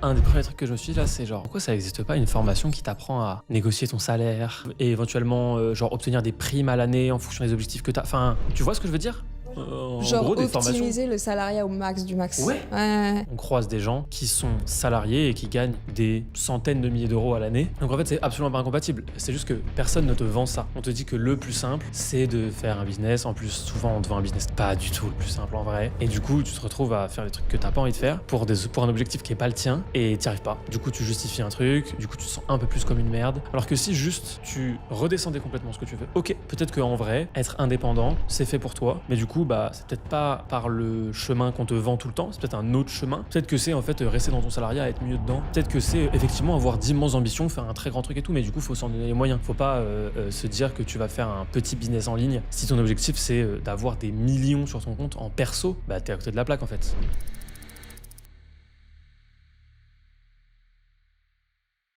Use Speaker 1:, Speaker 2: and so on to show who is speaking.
Speaker 1: un des premiers trucs que je me suis dit là, c'est genre, pourquoi ça n'existe pas une formation qui t'apprend à négocier ton salaire et éventuellement, genre, obtenir des primes à l'année en fonction des objectifs que t'as. Enfin, tu vois ce que je veux dire? En
Speaker 2: Genre
Speaker 1: gros, des formations.
Speaker 2: optimiser le salariat au max du max.
Speaker 1: Ouais.
Speaker 2: Ouais.
Speaker 1: On croise des gens qui sont salariés et qui gagnent des centaines de milliers d'euros à l'année. Donc en fait, c'est absolument pas incompatible. C'est juste que personne ne te vend ça. On te dit que le plus simple, c'est de faire un business. En plus, souvent, on te vend un business pas du tout le plus simple en vrai. Et du coup, tu te retrouves à faire des trucs que t'as pas envie de faire pour un objectif qui est pas le tien et t'y arrives pas. Du coup, tu justifies un truc. Du coup, tu te sens un peu plus comme une merde. Alors que si juste tu redescendais complètement ce que tu veux, ok, peut-être qu'en vrai, être indépendant, c'est fait pour toi. Mais du coup, bah, c'est peut-être pas par le chemin qu'on te vend tout le temps, c'est peut-être un autre chemin. Peut-être que c'est en fait rester dans ton salariat, être mieux dedans. Peut-être que c'est effectivement avoir d'immenses ambitions, faire un très grand truc et tout, mais du coup, faut s'en donner les moyens. Faut pas se dire que tu vas faire un petit business en ligne. Si ton objectif c'est d'avoir des millions sur ton compte en perso, bah t'es à côté de la plaque en fait.